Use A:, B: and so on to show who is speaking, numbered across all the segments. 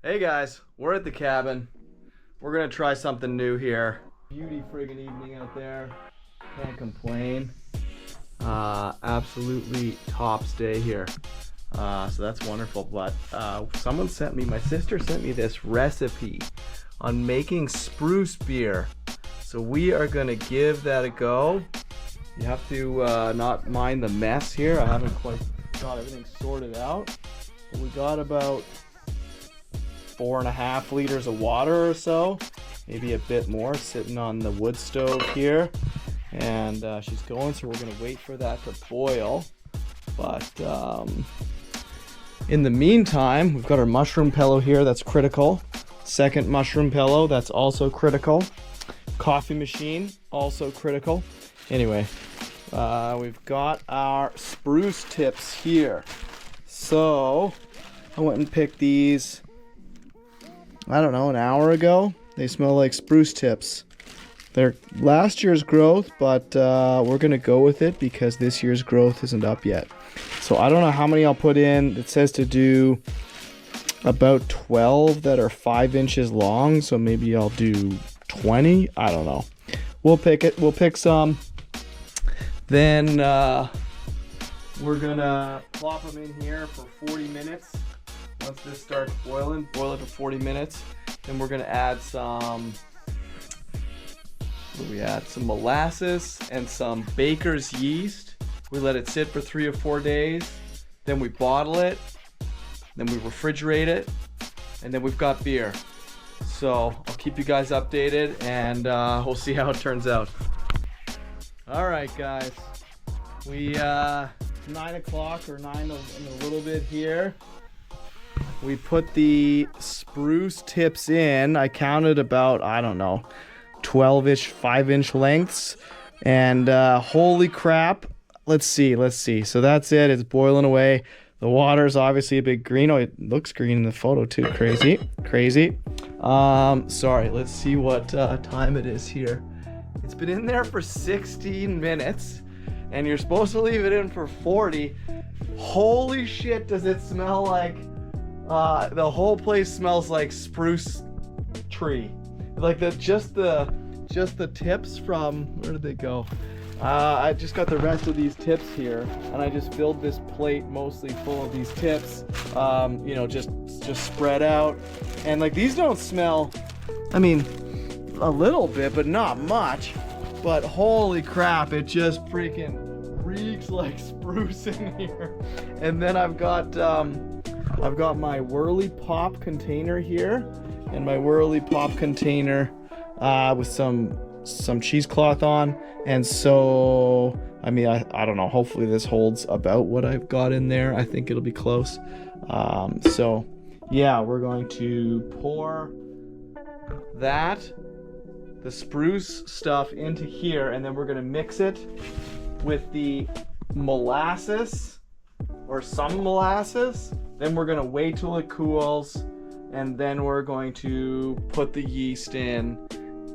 A: Hey guys, we're at the cabin. We're gonna try something new here. Beauty friggin' evening out there. Can't complain. Absolutely tops day here. So that's wonderful. But someone sent me, my sister sent me this recipe on making spruce beer. So we are gonna give that a go. You have to not mind the mess here. I haven't quite got everything sorted out. But we got about 4.5 liters of water or so, maybe a bit more, sitting on the wood stove here. And she's going, so we're gonna wait for that to boil. But in the meantime, we've got our mushroom pillow here, that's critical. Second mushroom pillow, that's also critical. Coffee machine, also critical. Anyway, we've got our spruce tips here. So I went and picked these, I don't know, an hour ago. They smell like spruce tips. They're last year's growth, but we're gonna go with it because this year's growth isn't up yet. So I don't know how many I'll put in. It says to do about 12 that are 5 inches long, so maybe I'll do 20. I don't know. We'll pick it. We'll pick some. Then we're gonna plop them in here for 40 minutes. Once this starts boiling, boil it for 40 minutes. Then we're gonna add some, what do we add? Some molasses and some baker's yeast. We let it sit for 3 or 4 days. Then we bottle it. Then we refrigerate it. And then we've got beer. So I'll keep you guys updated and we'll see how it turns out. All right, guys. We 9 o'clock or 9 in a little bit here. We put the spruce tips in. I counted about, I don't know, 12-ish, 5-inch lengths. And holy crap. Let's see. So that's it. It's boiling away. The water's obviously a bit green. Oh, it looks green in the photo too. Crazy. Sorry, let's see what time it is here. It's been in there for 16 minutes. And you're supposed to leave it in for 40. Holy shit, does it smell like... the whole place smells like spruce tree. Like just the tips from, where did they go? I just got the rest of these tips here, and I just filled this plate mostly full of these tips. You know, just spread out. And like these don't smell, I mean, a little bit, but not much. But holy crap, it just freaking reeks like spruce in here. And then I've got my Whirly Pop container here, and my Whirly Pop container with some cheesecloth on. And so, I mean, I don't know, hopefully this holds about what I've got in there. I think it'll be close. So yeah, we're going to pour the spruce stuff into here, and then we're going to mix it with the molasses, or some molasses. Then we're gonna wait till it cools, and then we're going to put the yeast in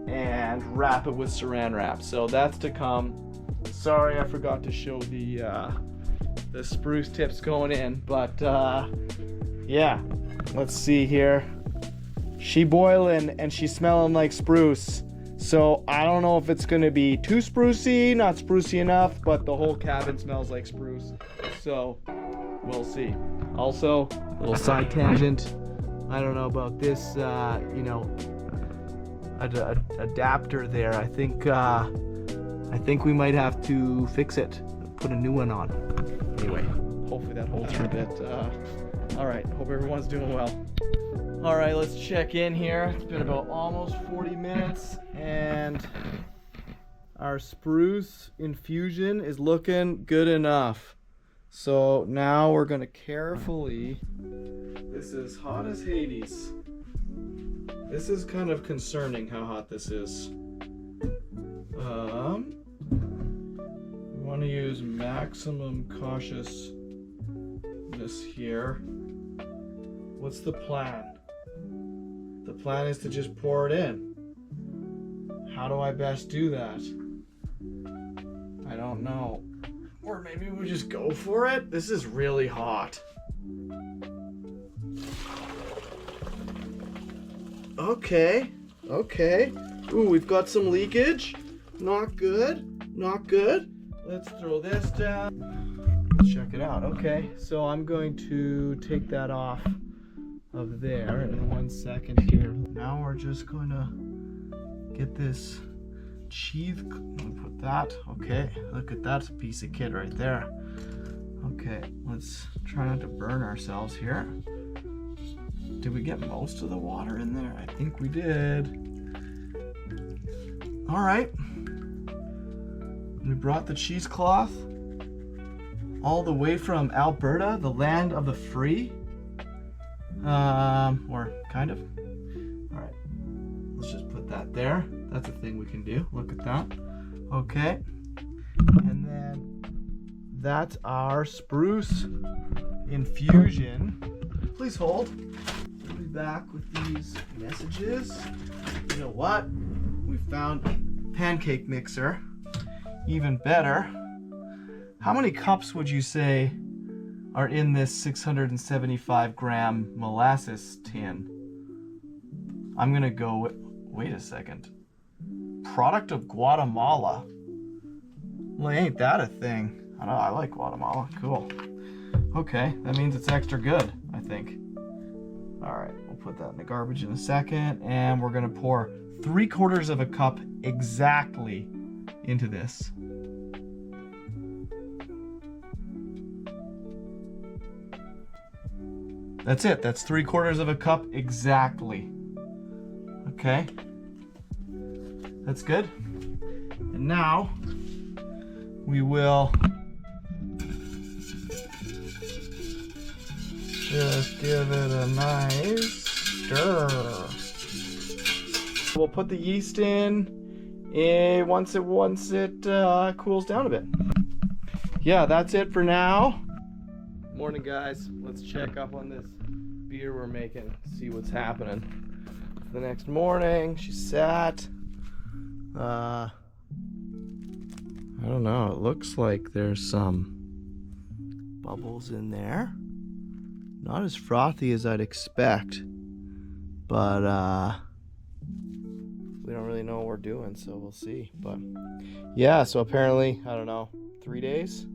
A: and wrap it with saran wrap. So that's to come. Sorry, I forgot to show the spruce tips going in, but yeah, let's see here. She boiling and she's smelling like spruce. So I don't know if it's gonna be too sprucey, not sprucey enough, but the whole cabin smells like spruce. So we'll see. Also, a little side tangent. I don't know about this, you know, adapter there. I think we might have to fix it, put a new one on. Anyway, hopefully that holds for a bit. All right, hope everyone's doing well. All right, let's check in here. It's been about almost 40 minutes, and our spruce infusion is looking good enough. So now we're gonna carefully, this is hot as Hades. This is kind of concerning how hot this is. We wanna use maximum cautiousness here. What's the plan? The plan is to just pour it in. How do I best do that? I don't know. Or maybe we just go for it? This is really hot. Okay. Okay. Ooh, we've got some leakage. Not good. Not good. Let's throw this down. Let's check it out. Okay, so I'm going to take that off of there in 1 second here. Now we're just going to get this sheath. Put that. Okay, look at that piece of kit right there. Okay, let's try not to burn ourselves here. Did we get most of the water in there? I think we did. All right. We brought the cheesecloth all the way from Alberta, the land of the free. Or kind of. All right, let's just put that there. That's a thing we can do. Look at that. Okay. And then that's our spruce infusion. Please hold. We'll be back with these messages. You know what? We found pancake mixer. Even better. How many cups would you say are in this 675 gram molasses tin? I'm gonna go with, wait a second. Product of Guatemala. Well, ain't that a thing? I know, I like Guatemala. Cool. Okay, that means it's extra good, I think. All right, we'll put that in the garbage in a second, and we're gonna pour 3/4 of a cup exactly into this. That's it. That's 3/4 of a cup exactly. Okay. That's good. And now we will just give it a nice stir. We'll put the yeast in once it cools down a bit. Yeah, that's it for now. Morning, guys. Let's check up on this beer we're making, see what's happening. The next morning, she sat. I don't know. It looks like there's some bubbles in there. Not as frothy as I'd expect, but we don't really know what we're doing, so we'll see. But yeah, so apparently, I don't know, 3 days,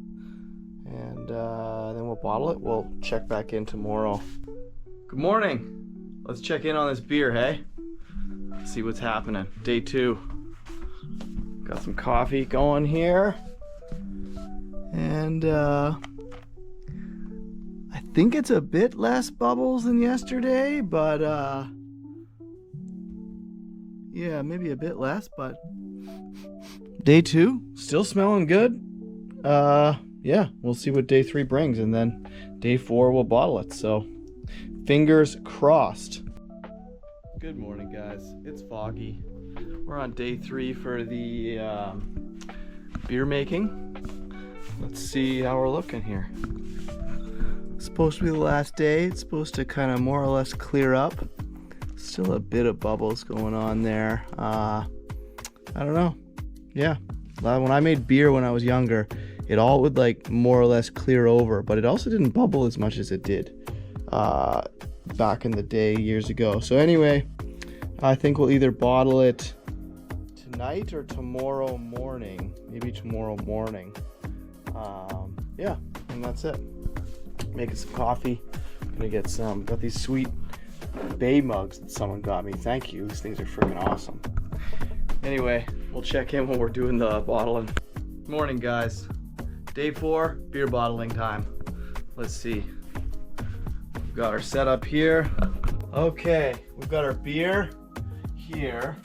A: and then we'll bottle it. We'll check back in tomorrow. Good morning. Let's check in on this beer, hey? See what's happening. Day 2. Got some coffee going here, and I think it's a bit less bubbles than yesterday, but yeah, maybe a bit less, but day 2, still smelling good. Yeah, we'll see what day 3 brings, and then day 4 we'll bottle it, so fingers crossed. Good morning, guys. It's foggy. We're on day 3 for the beer making. Let's see how we're looking here. It's supposed to be the last day. It's supposed to kind of more or less clear up. Still a bit of bubbles going on there. I don't know. Yeah, when I made beer when I was younger, it all would like more or less clear over, but it also didn't bubble as much as it did back in the day years ago. So anyway, I think we'll either bottle it tonight or tomorrow morning. Maybe tomorrow morning. Yeah, and that's it. Making some coffee. Gonna get some. Got these sweet Bay mugs that someone got me. Thank you. These things are freaking awesome. Anyway, we'll check in when we're doing the bottling. Morning, guys. Day 4, beer bottling time. Let's see. We've got our setup here. Okay, we've got our beer here.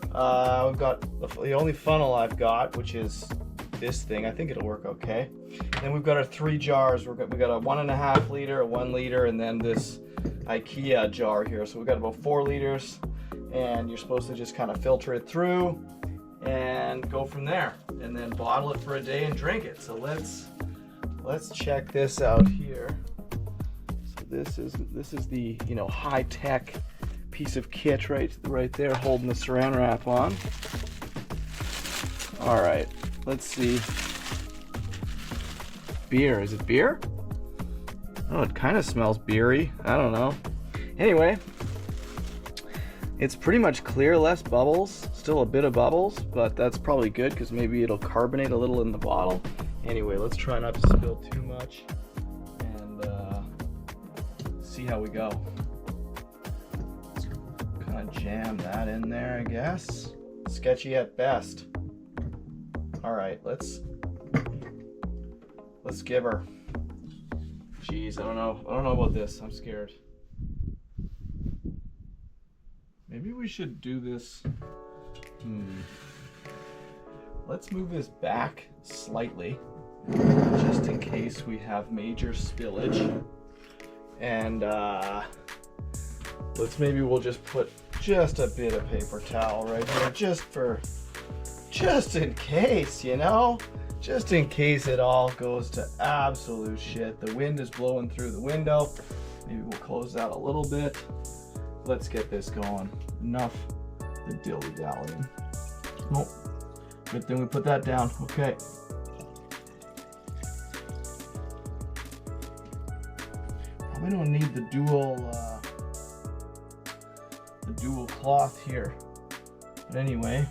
A: We've got the only funnel I've got, which is this thing. I think it'll work okay. Then we've got our 3 jars. We got a 1.5 liter, a 1 liter, and then this IKEA jar here. So we've got about 4 liters, and you're supposed to just kind of filter it through and go from there, and then bottle it for a day and drink it. So let's check this out here. So this is the high-tech piece of kit right there holding the saran wrap on. All right, let's see. Beer, is it beer? Oh, it kind of smells beery. I don't know. Anyway, It's pretty much clear, less bubbles, still a bit of bubbles, but that's probably good because maybe it'll carbonate a little in the bottle. Anyway, let's try not to spill too much and see how we go. Kind of jam that in there, I guess. Sketchy at best. All right, let's give her. Jeez, I don't know about this. I'm scared. Maybe we should do this. Let's move this back slightly, just in case we have major spillage. And we'll just put just a bit of paper towel right here, just in case, you know? Just in case it all goes to absolute shit. The wind is blowing through the window. Maybe we'll close that a little bit. Let's get this going. Enough the dilly-dallying. Oh, good thing we put that down. Okay. Probably don't need the dual cloth here. But anyway.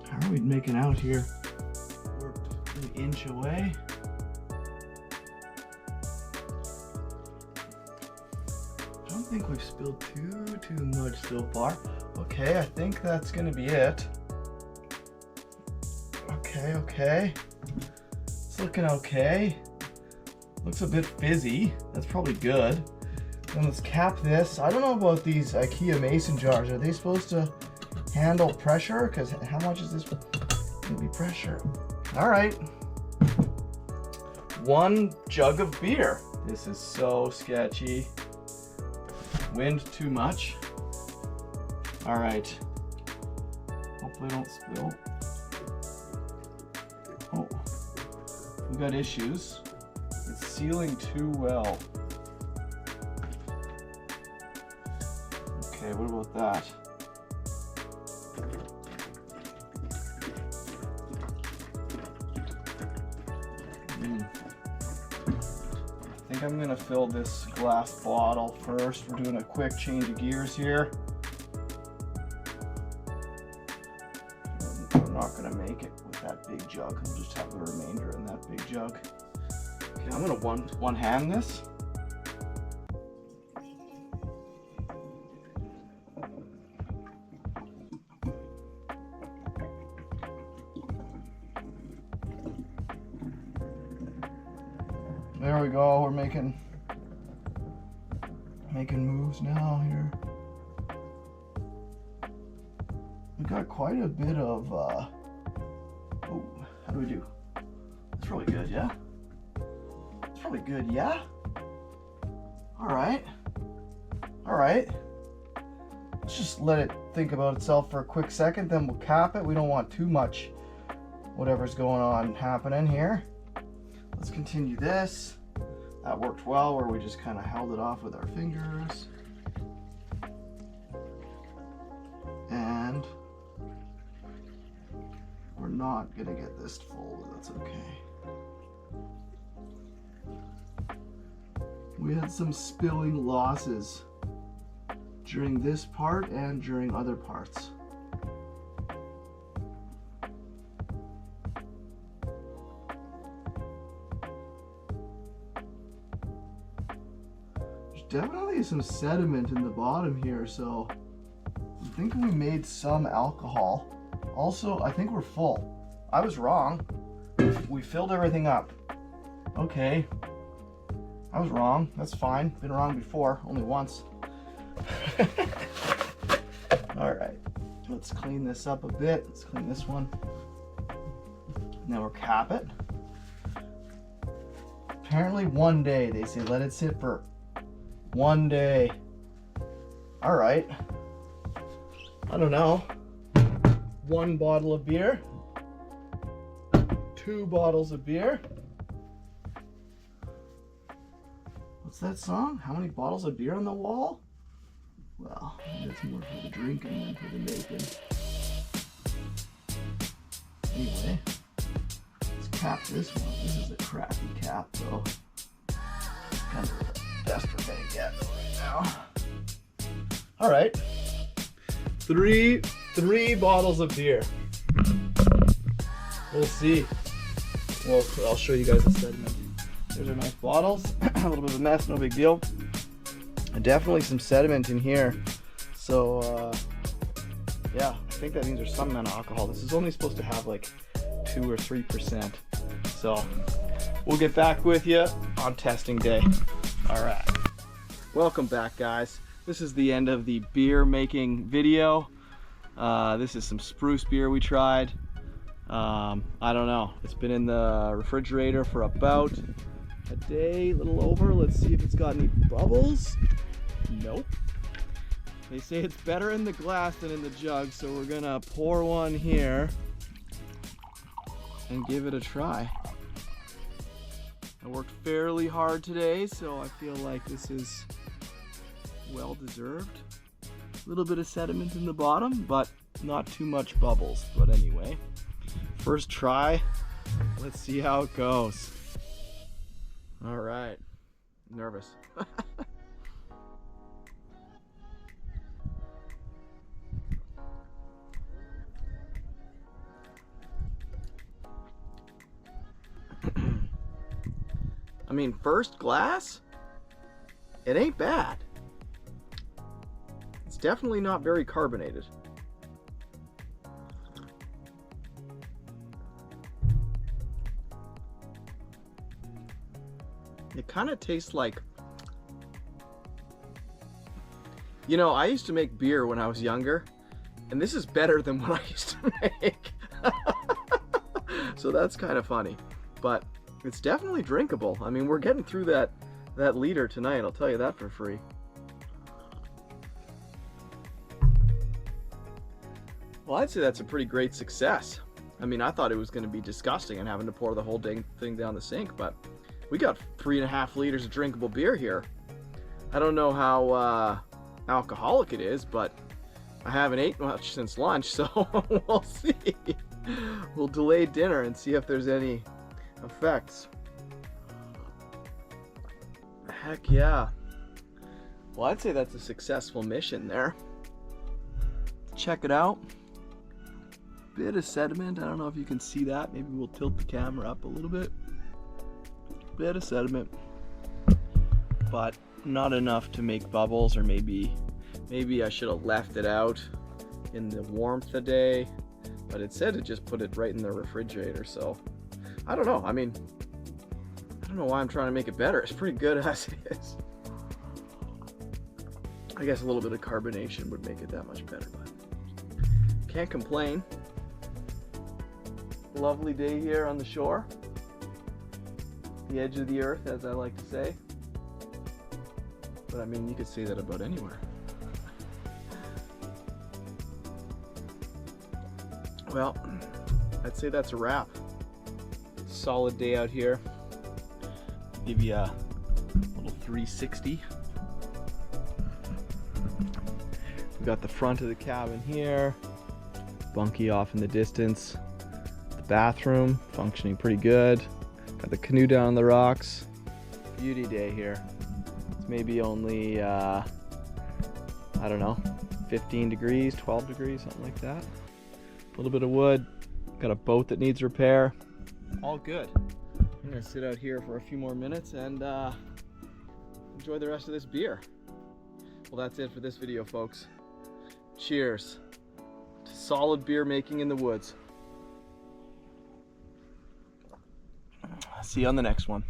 A: How are we making out here? We're an inch away. I don't think we've spilled too much so far. Okay, I think that's gonna be it. Okay. It's looking okay. Looks a bit fizzy. That's probably good. Then let's cap this. I don't know about these IKEA mason jars. Are they supposed to handle pressure? Because how much is this gonna be pressure? All right. 1 jug of beer. This is so sketchy. Wind too much. All right. Hopefully don't spill. Oh, we got issues. It's sealing too well. Okay, what about that? I think I'm gonna fill this glass bottle first. We're doing a quick change of gears here. I'm not gonna make it with that big jug. I'll just have the remainder in that big jug. Okay, I'm gonna one hand this. There we go. We're making moves now here. We got quite a bit of oh, how do we do? That's really good, yeah? It's really good, yeah? Alright. Let's just let it think about itself for a quick second, then we'll cap it. We don't want too much whatever's going on happening here. Let's continue this. That worked well, where we just kind of held it off with our fingers. And we're not gonna get this full, but that's okay. We had some spilling losses during this part and during other parts. Definitely some sediment in the bottom here, so I'm thinking we made some alcohol. Also, I think we're full. I was wrong. We filled everything up. Okay. I was wrong. That's fine. Been wrong before, only once. All right. Let's clean this up a bit. Let's clean this one. Now we'll cap it. Apparently 1 day, they say let it sit for 1 day. All right. I don't know. 1 bottle of beer. 2 bottles of beer. What's that song? How many bottles of beer on the wall? Well, that's more for the drinking than for the making. Anyway, let's cap this one. This is a crappy cap though. Kind of the best we're gonna get right now. All right, three bottles of beer. We'll see. Well, I'll show you guys the sediment. There's our nice bottles. A little bit of a mess, no big deal. Definitely some sediment in here. So yeah, I think that means there's some amount of alcohol. This is only supposed to have like 2 or 3%. So we'll get back with you on testing day. All right. Welcome back, guys. This is the end of the beer making video. This is some Spruce beer we tried. I don't know. It's been in the refrigerator for about a day, a little over. Let's see if it's got any bubbles. Nope. They say it's better in the glass than in the jug, so we're gonna pour one here and give it a try. I worked fairly hard today, so I feel like this is well deserved. A little bit of sediment in the bottom, but not too much bubbles. But anyway, first try. Let's see how it goes. All right. Nervous. I mean, first glass, it ain't bad. It's definitely not very carbonated. It kind of tastes like, you know, I used to make beer when I was younger, and this is better than what I used to make. So that's kind of funny, but it's definitely drinkable. I mean, we're getting through that liter tonight, I'll tell you that for free. Well, I'd say that's a pretty great success. I mean, I thought it was going to be disgusting and having to pour the whole dang thing down the sink, but we got 3.5 liters of drinkable beer here. I don't know how alcoholic it is, but I haven't ate much since lunch, so we'll see. We'll delay dinner and see if there's any effects. Heck yeah. Well, I'd say that's a successful mission there. Check it out. Bit of sediment. I don't know if you can see that. Maybe we'll tilt the camera up a little bit. Bit of sediment, but not enough to make bubbles, or maybe I should have left it out in the warmth today, but it said to just put it right in the refrigerator, so I don't know. I mean, I don't know why I'm trying to make it better. It's pretty good as it is. I guess a little bit of carbonation would make it that much better, but can't complain. Lovely day here on the shore. The edge of the earth, as I like to say. But I mean, you could say that about anywhere. Well, I'd say that's a wrap. Solid day out here. Give you a little 360. We got the front of the cabin here. Bunkie off in the distance. The bathroom functioning pretty good. Got the canoe down on the rocks. Beauty day here. It's maybe only, I don't know, 15 degrees, 12 degrees, something like that. A little bit of wood. Got a boat that needs repair. All good. I'm gonna sit out here for a few more minutes and enjoy the rest of this beer. Well, that's it for this video, folks. Cheers to solid beer making in the woods. See you on the next one.